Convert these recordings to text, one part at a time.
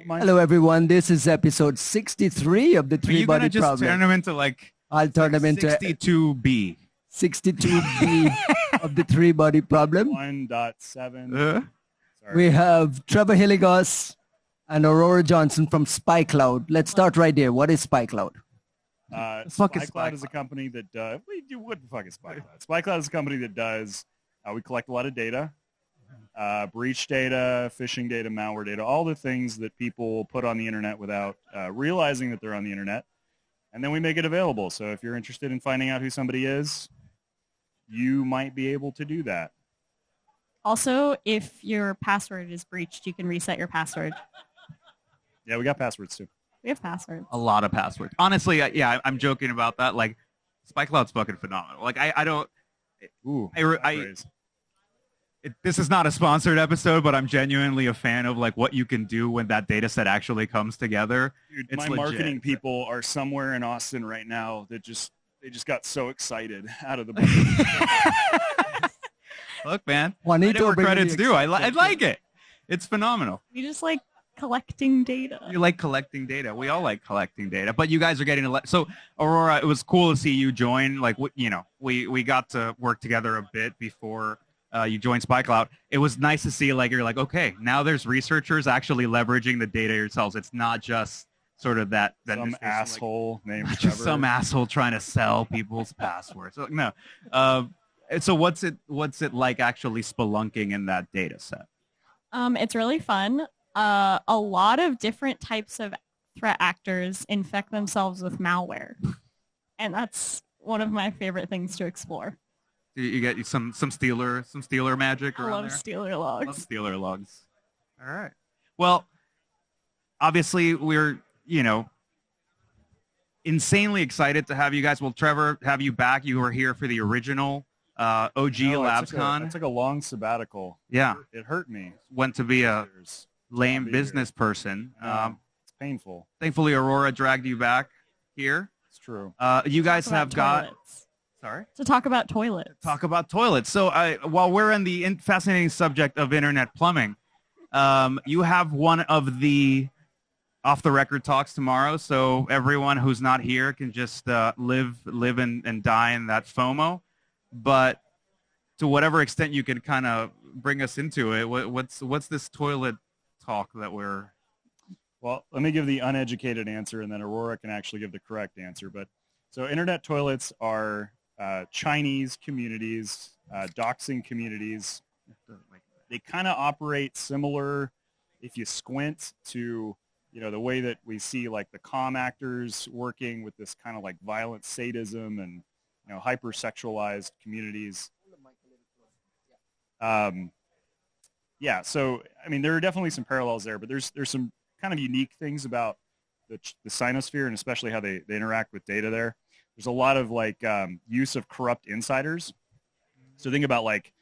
Hello, everyone. This is episode 63 of the Three Body Problem. Just turn them into I'll turn them into 62B. 62B of the Three Body Problem. 1.7. We have Trevor Hilligoss and Aurora Johnson from SpyCloud. Let's start right there. What is SpyCloud? SpyCloud is a company that what the fuck is SpyCloud? SpyCloud is a company that does, we collect a lot of data, breach data, phishing data, malware data, all the things that people put on the internet without realizing that they're on the internet. And then we make it available. So if you're interested in finding out who somebody is, you might be able to do that. Also, if your password is breached, you can reset your password. Yeah, we got passwords too. We have passwords. A lot of passwords. Honestly, yeah, I'm joking about that. Like, SpyCloud's fucking phenomenal. Like, I don't... This is not a sponsored episode, but I'm genuinely a fan of like what you can do when that data set actually comes together. Dude, my marketing people are somewhere in Austin right now that they just got so excited out of the blue. Look, man, Juanito, whatever credits due. I like it. It's phenomenal. We just like collecting data. You like collecting data. We all like collecting data, but you guys are getting so Aurora, it was cool to see you join. Like, we got to work together a bit before you joined SpyCloud. It was nice to see, like, you're like, okay, now there's researchers actually leveraging the data yourselves. It's not just sort of that some asshole named Trevor. Just some asshole trying to sell people's passwords. So, no. So what's it like actually spelunking in that data set? It's really fun. A lot of different types of threat actors infect themselves with malware. And that's one of my favorite things to explore. You get some Stealer magic around there? I love Stealer logs. Love Stealer logs. All right. Well, obviously we're, insanely excited to have you guys. Well, Trevor, have you back. You were here for the original OG LABScon. I took a long sabbatical. Yeah. It hurt me. Went to be a lame business person. It's painful. Thankfully, Aurora dragged you back here. It's true. You guys have got... Toilets. Sorry? To talk about toilets. Talk about toilets. So while we're in the fascinating subject of internet plumbing, you have one of the off-the-record talks tomorrow, so everyone who's not here can just live and die in that FOMO. But to whatever extent you can kind of bring us into it, what's this toilet talk that we're... Well, let me give the uneducated answer, and then Aurora can actually give the correct answer. But so internet toilets are Chinese communities, doxing communities. They kind of operate similar, if you squint, to the way that we see like the comm actors working with this kind of like violent sadism and hypersexualized communities. Yeah, so I mean there are definitely some parallels there, but there's some kind of unique things about the sinosphere and especially how they interact with data there. There's a lot of like use of corrupt insiders. So think about like,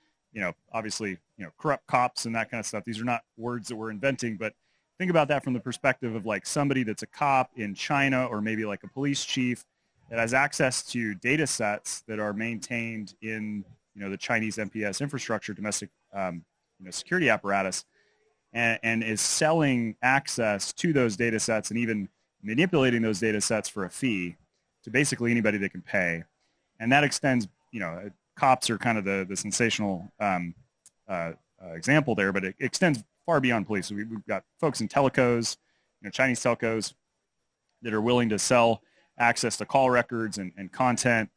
obviously, corrupt cops and that kind of stuff. These are not words that we're inventing, but think about that from the perspective of like somebody that's a cop in China or maybe like a police chief that has access to data sets that are maintained in, the Chinese MPS infrastructure, domestic, security apparatus, and is selling access to those data sets and even manipulating those data sets for a fee to basically anybody that can pay. And that extends, cops are kind of the sensational example there, but it extends far beyond police. So we've got folks in telcos, Chinese telcos that are willing to sell access to call records and content,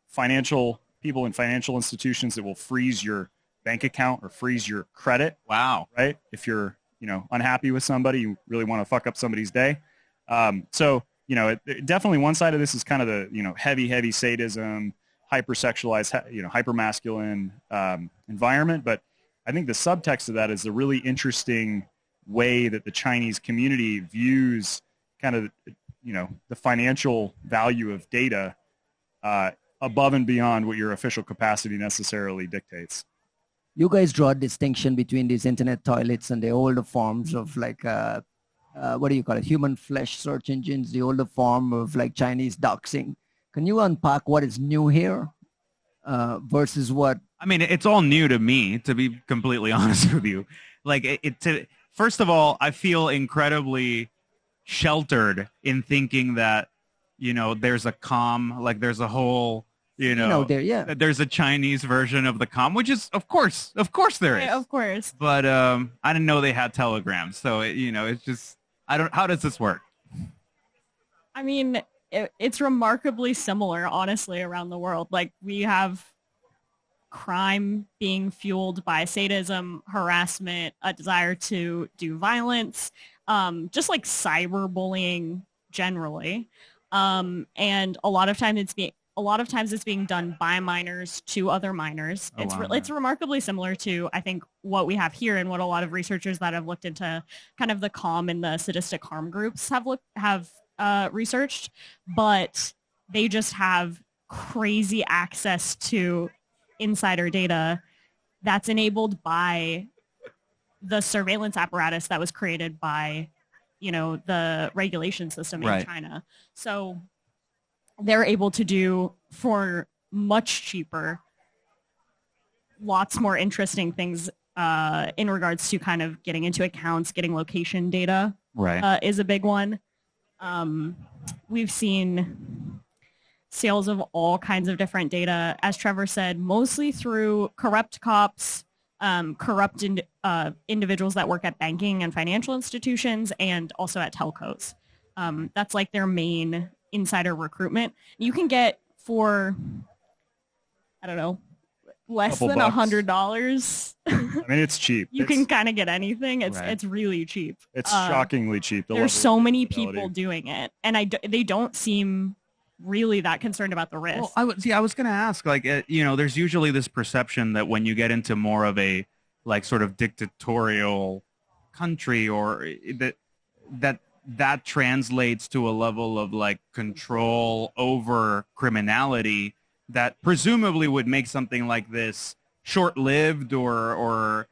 financial people in financial institutions that will freeze your bank account or freeze your credit. Wow. Right? If you're, unhappy with somebody, you really want to fuck up somebody's day. So, definitely one side of this is kind of the, heavy sadism, hypersexualized, hypermasculine environment. But I think the subtext of that is the really interesting way that the Chinese community views kind of, the financial value of data above and beyond what your official capacity necessarily dictates. You guys draw a distinction between these internet toilets and the older forms of like, what do you call it? Human flesh search engines, the older form of like Chinese doxing. Can you unpack what is new here versus what? I mean, it's all new to me, to be completely honest with you. Like first of all, I feel incredibly sheltered in thinking that, there's a comm, like there's a whole, there's a Chinese version of the comm, which is, of course there is. Yeah, of course. But I didn't know they had telegrams. So, it's just, how does this work? I mean, it's remarkably similar, honestly, around the world. Like, we have crime being fueled by sadism, harassment, a desire to do violence, just like cyberbullying generally. And a lot of times it's being done by minors to other minors. It's remarkably similar to, I think, what we have here and what a lot of researchers that have looked into kind of the comm and the sadistic harm groups have researched, but they just have crazy access to insider data that's enabled by the surveillance apparatus that was created by, the regulation system in China. So they're able to do, for much cheaper, lots more interesting things in regards to kind of getting into accounts, getting location data is a big one. We've seen sales of all kinds of different data, as Trevor said, mostly through corrupt cops, corrupt individuals that work at banking and financial institutions, and also at telcos. That's like their main insider recruitment. You can get for, I don't know, less than $100. I mean, it's cheap. You can kind of get anything. It's really cheap. It's shockingly cheap. There's so many people doing it, and they don't seem really that concerned about the risk. Well, I was going to ask, like, there's usually this perception that when you get into more of a, like, sort of dictatorial country, or that translates to a level of, like, control over criminality that presumably would make something like this short-lived or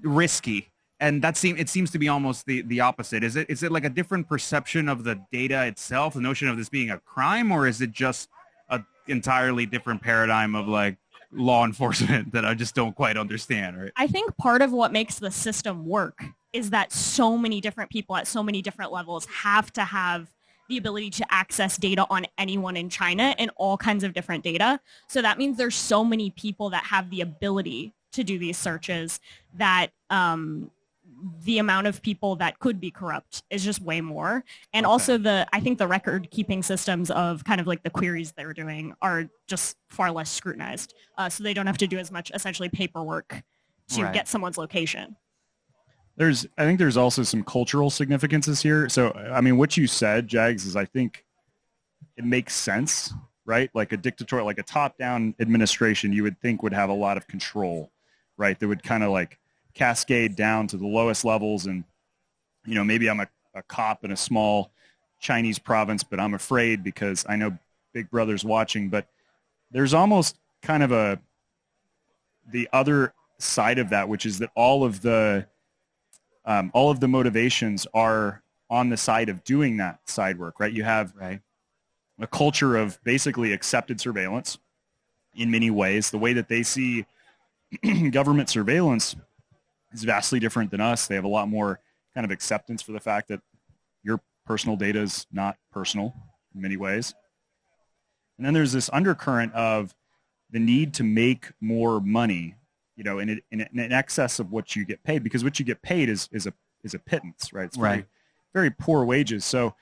risky. And it seems to be almost the opposite. Is it like a different perception of the data itself, the notion of this being a crime, or is it just an entirely different paradigm of, like, law enforcement that I just don't quite understand? Right? I think part of what makes the system work is that so many different people at so many different levels have to have the ability to access data on anyone in China and all kinds of different data. So that means there's so many people that have the ability to do these searches that the amount of people that could be corrupt is just way more. And also I think the record keeping systems of kind of like the queries they're doing are just far less scrutinized. So they don't have to do as much essentially paperwork to get someone's location. I think there's also some cultural significances here. So, I mean, what you said, Jags, is I think it makes sense, right? Like a dictatorial, like a top-down administration, you would think would have a lot of control, right? That would kind of like cascade down to the lowest levels. And, maybe I'm a cop in a small Chinese province, but I'm afraid because I know Big Brother's watching. But there's almost kind of the other side of that, which is that all of the motivations are on the side of doing that side work, right? You have a culture of basically accepted surveillance in many ways. The way that they see government surveillance is vastly different than us. They have a lot more kind of acceptance for the fact that your personal data is not personal in many ways. And then there's this undercurrent of the need to make more money, in excess of what you get paid, because what you get paid is a pittance, right? It's very, very poor wages. So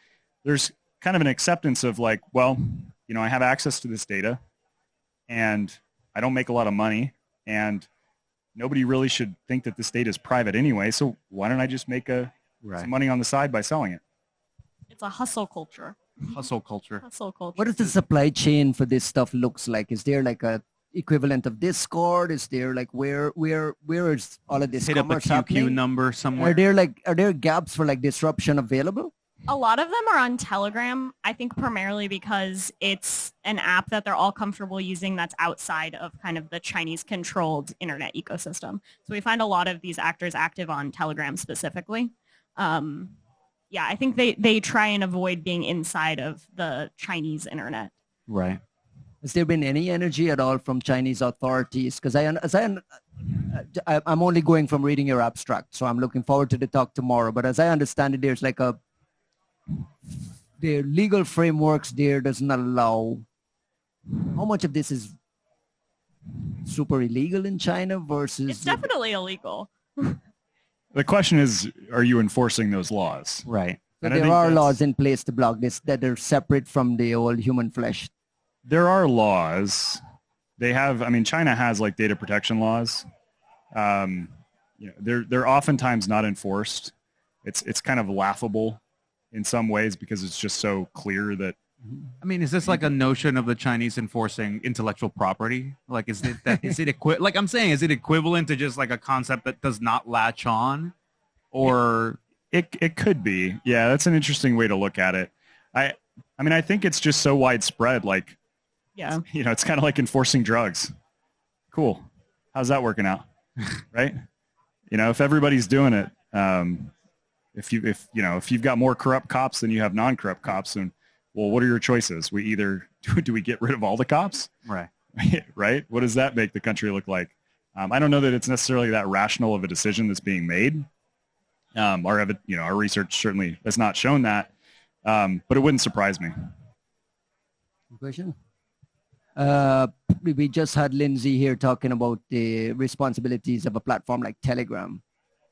there's kind of an acceptance of like, well, I have access to this data and I don't make a lot of money and nobody really should think that this data is private anyway. So why don't I just make some money on the side by selling it? It's a hustle culture. Hustle culture. Hustle culture. What does the supply chain for this stuff looks like? Is there like a equivalent of Discord? Is there like where is all of this hit up a QQ happening? number somewhere? Are there gaps for like disruption available? A lot of them are on Telegram, I think primarily because it's an app that they're all comfortable using that's outside of kind of the Chinese-controlled internet ecosystem. So we find a lot of these actors active on Telegram specifically. I think they try and avoid being inside of the Chinese internet. Right. Has there been any energy at all from Chinese authorities? Because I'm only going from reading your abstract, so I'm looking forward to the talk tomorrow. But as I understand it, there's like the legal frameworks there does not allow. How much of this is super illegal in China versus? It's definitely illegal. The question is, are you enforcing those laws? Right. So there are laws in place to block this that are separate from the old human flesh. There are laws. They have. I mean, China has like data protection laws. They're oftentimes not enforced. It's kind of laughable in some ways because it's just so clear that. I mean, is this like a notion of the Chinese enforcing intellectual property? Like, is it like I'm saying, is it equivalent to just like a concept that does not latch on, or it could be? Yeah, that's an interesting way to look at it. I mean, I think it's just so widespread. Like, yeah, it's kind of like enforcing drugs. Cool. How's that working out? Right? If everybody's doing it, if you've got more corrupt cops than you have non-corrupt cops, and well, what are your choices? We either do we get rid of all the cops? Right. Right? What does that make the country look like? I don't know that it's necessarily that rational of a decision that's being made. Our research certainly has not shown that, but it wouldn't surprise me. Question. We just had Lindsay here talking about the responsibilities of a platform like Telegram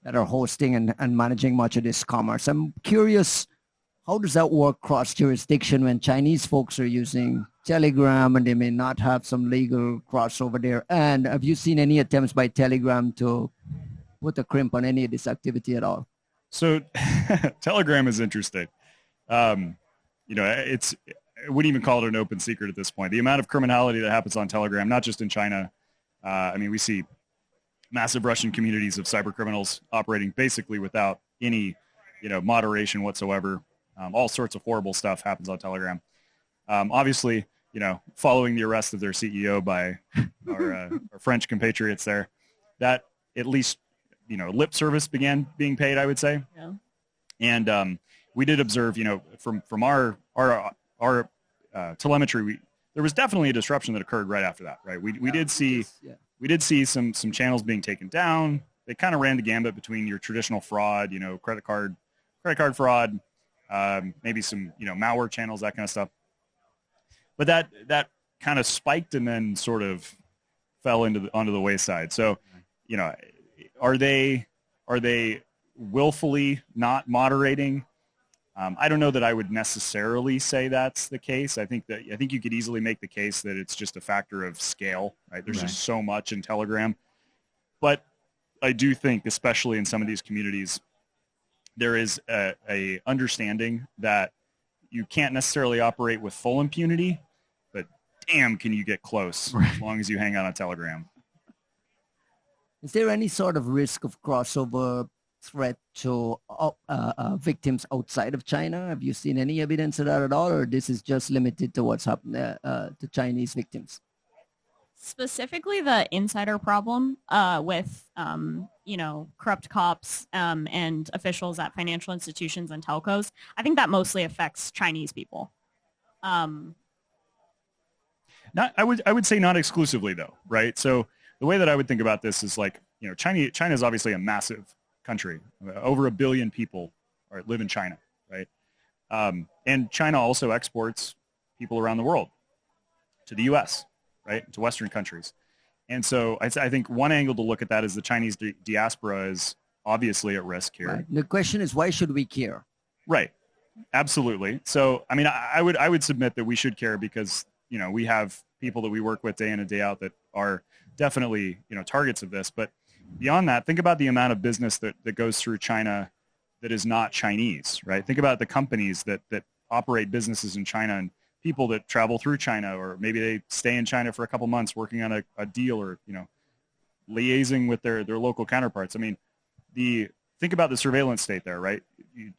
that are hosting and managing much of this commerce. I'm curious, how does that work cross jurisdiction when Chinese folks are using Telegram and they may not have some legal crossover there? And have you seen any attempts by Telegram to put a crimp on any of this activity at all? So Telegram is interesting. I wouldn't even call it an open secret at this point. The amount of criminality that happens on Telegram, not just in China. We see massive Russian communities of cyber criminals operating basically without any, moderation whatsoever. All sorts of horrible stuff happens on Telegram. Obviously, following the arrest of their CEO by our French compatriots there, that at least, lip service began being paid, I would say. Yeah. And we did observe, from our telemetry, there was definitely a disruption that occurred right after that, right? We did see some channels being taken down. They kind of ran the gambit between your traditional fraud, credit card fraud, maybe some, malware channels, that kind of stuff. But that kind of spiked and then sort of fell onto the wayside. So, are they willfully not moderating? I don't know that I would necessarily say that's the case. I think you could easily make the case that it's just a factor of scale, right? There's just so much in Telegram. But I do think, especially in some of these communities, there is a understanding that you can't necessarily operate with full impunity, but damn, can you get close as long as you hang out on Telegram. Is there any sort of risk of crossover threat to victims outside of China? Have you seen any evidence of that at all, or this is just limited to what's happened to Chinese victims? Specifically, the insider problem with, corrupt cops and officials at financial institutions and telcos, I think that mostly affects Chinese people. I would say not exclusively, though, right? So the way that I would think about this is like, China is obviously a massive country. Over 1 billion people live in China, right? And China also exports people around the world to the U.S., right, to Western countries. And so I think one angle to look at that is the Chinese diaspora is obviously at risk here. Right. The question is, why should we care? Right. Absolutely. So, I mean, I would submit that we should care because, we have people that we work with day in and day out that are definitely, targets of this. But beyond that, think about the amount of business that goes through China that is not Chinese, right? Think about the companies that operate businesses in China and people that travel through China, or maybe they stay in China for a couple months working on a deal or, liaising with their local counterparts. I mean, think about the surveillance state there, right?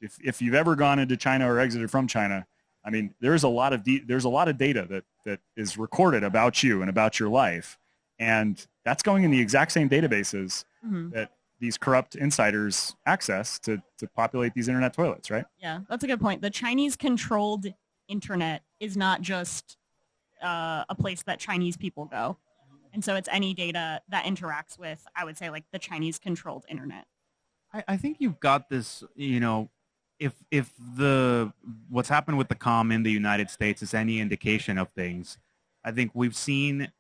If you've ever gone into China or exited from China, I mean, there's a lot of data that is recorded about you and about your life. And that's going in the exact same databases that these corrupt insiders access to populate these internet toilets, right? Yeah, that's a good point. The Chinese-controlled internet is not just a place that Chinese people go. And so it's any data that interacts with, I would say, like the Chinese controlled internet. I think you've got this, if what's happened with the comm in the United States is any indication of things, I think we've seen,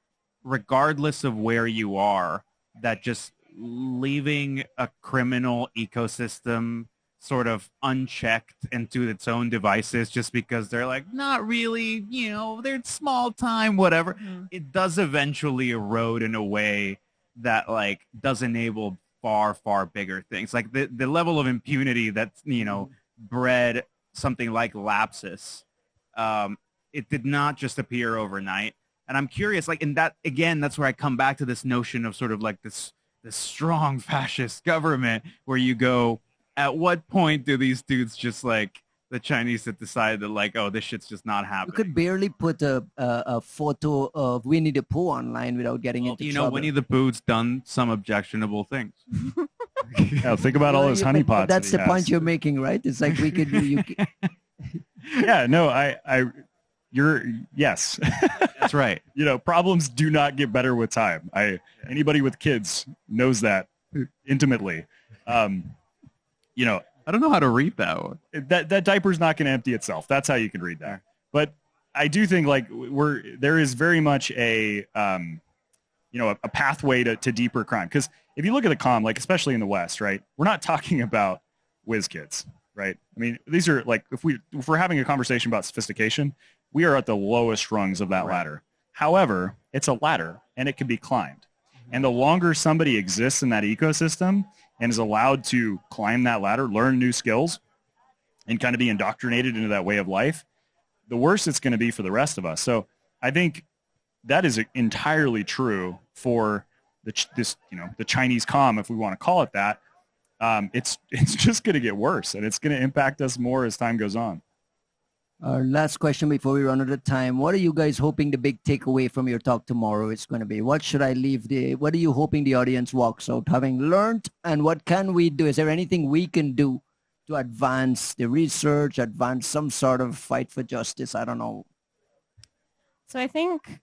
regardless of where you are, that just leaving a criminal ecosystem sort of unchecked and to its own devices just because they're like, not really, they're small time, whatever. It does eventually erode in a way that like does enable far, far bigger things. Like the level of impunity that's, bred something like LABScon, it did not just appear overnight. And I'm curious, like, in that, again, that's where I come back to this notion of sort of like this strong fascist government where you go, at what point do these dudes just like the Chinese that decided that like, oh, this shit's just not happening? You could barely put a photo of Winnie the Pooh online without getting into trouble. Winnie the Pooh's done some objectionable things. Yeah, think about all those honeypots. That's the point you're making, right? It's like we could do. Yeah, no, yes. That's right. Problems do not get better with time. Anybody with kids knows that intimately. I don't know how to read that one. That diaper's not going to empty itself. That's how you can read that. But I do think like there is very much a pathway to deeper crime. Because if you look at the comm, like especially in the West, right, we're not talking about whiz kids, right? I mean, these are like if we're having a conversation about sophistication, we are at the lowest rungs of that ladder. However, it's a ladder and it can be climbed. And the longer somebody exists in that ecosystem and is allowed to climb that ladder, learn new skills, and kind of be indoctrinated into that way of life, the worse it's going to be for the rest of us. So I think that is entirely true for the Chinese comm, if we want to call it that. It's just going to get worse, and it's going to impact us more as time goes on. Our last question before we run out of time. What are you guys hoping the big takeaway from your talk tomorrow is going to be? What are you hoping the audience walks out having learned, and what can we do? Is there anything we can do to advance the research, advance some sort of fight for justice? I don't know. So I think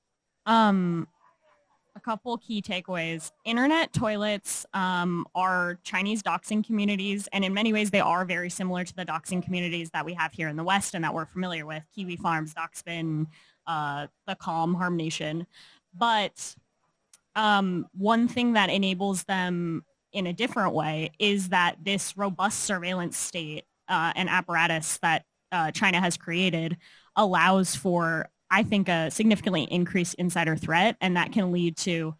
a couple key takeaways. Internet toilets are Chinese doxing communities, and in many ways they are very similar to the doxing communities that we have here in the West and that we're familiar with, Kiwi Farms, Doxbin, the Calm, Harm Nation. But one thing that enables them in a different way is that this robust surveillance state and apparatus that China has created allows for, I think, a significantly increased insider threat, and that can lead to,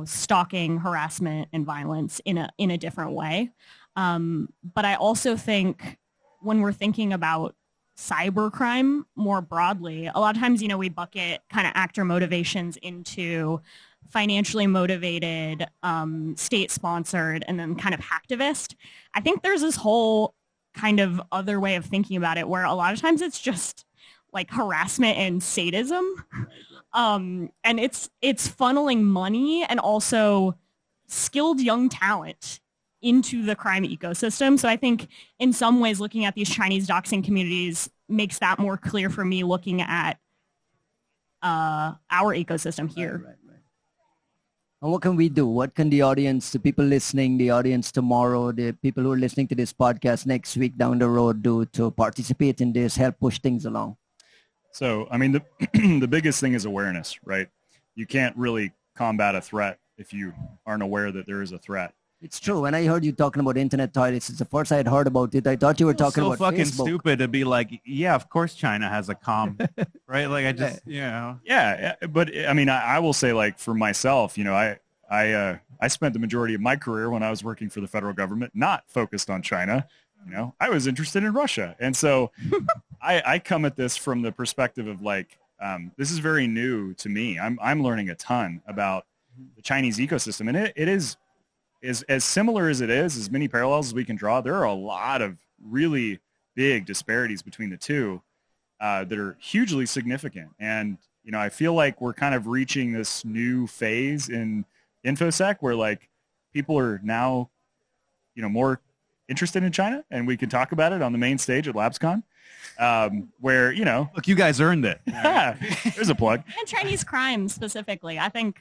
stalking, harassment, and violence in a different way. But I also think when we're thinking about cybercrime more broadly, a lot of times, we bucket kind of actor motivations into financially motivated, state-sponsored, and then kind of hacktivist. I think there's this whole kind of other way of thinking about it where a lot of times it's just like harassment and sadism. And it's funneling money and also skilled young talent into the crime ecosystem. So I think in some ways looking at these Chinese doxing communities makes that more clear for me looking at our ecosystem here. Right. And what can we do? What can the audience, the people listening, the audience tomorrow, the people who are listening to this podcast next week down the road do to participate in this, help push things along? So, I mean, the biggest thing is awareness, right? You can't really combat a threat if you aren't aware that there is a threat. It's true. When I heard you talking about internet toilets, it's the first I had heard about it. I thought you were talking about fucking Facebook. Stupid to be like, yeah, of course China has a comm, right? Like I just, Yeah, but I mean, I will say, like, for myself, I spent the majority of my career when I was working for the federal government not focused on China. I was interested in Russia. And so I come at this from the perspective of like, this is very new to me. I'm learning a ton about the Chinese ecosystem. And it is as similar as it is, as many parallels as we can draw. There are a lot of really big disparities between the two that are hugely significant. And, I feel like we're kind of reaching this new phase in InfoSec where like people are now, more interested in China, and we can talk about it on the main stage at LABScon, where, look, you guys earned it. Yeah, there's a plug. And Chinese crime specifically. I think,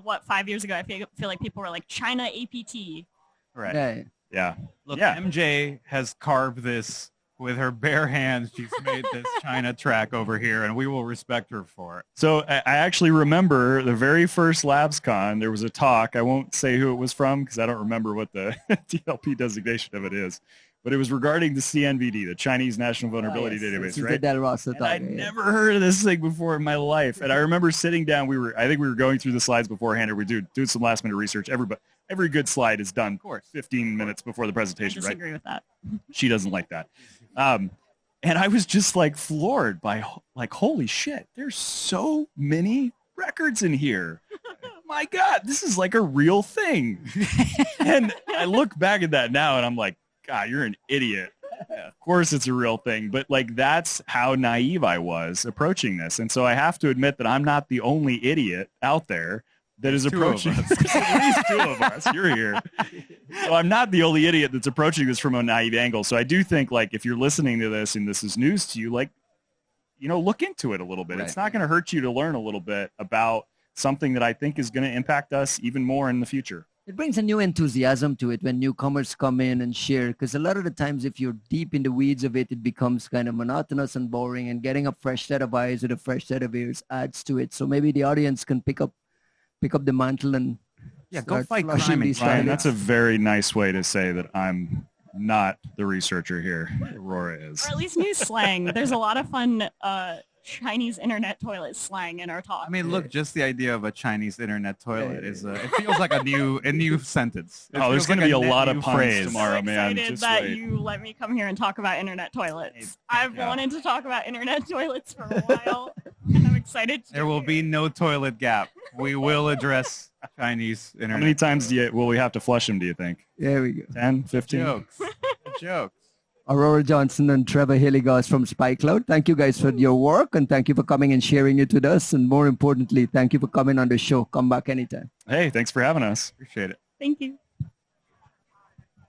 what, 5 years ago, I feel like people were like China APT. Right. Yeah. Yeah. Look, Yeah. MJ has carved this with her bare hands. She's made this China track over here, and we will respect her for it. So I actually remember the very first LABScon, there was a talk. I won't say who it was from because I don't remember what the DLP designation of it is. But it was regarding the CNVD, the Chinese National Vulnerability Database, right? And I'd never heard of this thing before in my life. And I remember sitting down, I think we were going through the slides beforehand, or we doing some last minute research. Every good slide is done 15 minutes before the presentation, I disagree with that. She doesn't like that. And I was just like floored by like, holy shit, there's so many records in here. My God, this is like a real thing. And I look back at that now and I'm like, God, you're an idiot. Yeah, of course it's a real thing. But like, that's how naive I was approaching this. And so I have to admit that I'm not the only idiot out there that is approaching this. At least two of us. You're here. So I'm not the only idiot that's approaching this from a naive angle. So I do think, like, if you're listening to this and this is news to you, like, look into it a little bit. Right. It's not going to hurt you to learn a little bit about something that I think is going to impact us even more in the future. It brings a new enthusiasm to it when newcomers come in and share, because a lot of the times if you're deep in the weeds of it, it becomes kind of monotonous and boring, and getting a fresh set of eyes with a fresh set of ears adds to it. So maybe the audience can pick up the mantle and go fight crime. Ryan, that's a very nice way to say that I'm not the researcher here. Aurora is. Or at least new slang. There's a lot of fun Chinese internet toilet slang in our talk. I mean, look, just the idea of a Chinese internet toilet is it feels like a new sentence. There's going to be a lot of puns tomorrow, man. I'm excited that you let me come here and talk about internet toilets. I've wanted to talk about internet toilets for a while, and I'm excited. There will be no toilet gap. We will address Chinese internet. How many times will we have to flush them, do you think? There we go. 10, 15? Jokes. Aurora Johnson and Trevor Hilligoss from SpyCloud. Thank you guys for your work, and thank you for coming and sharing it with us. And more importantly, thank you for coming on the show. Come back anytime. Hey, thanks for having us. Appreciate it. Thank you.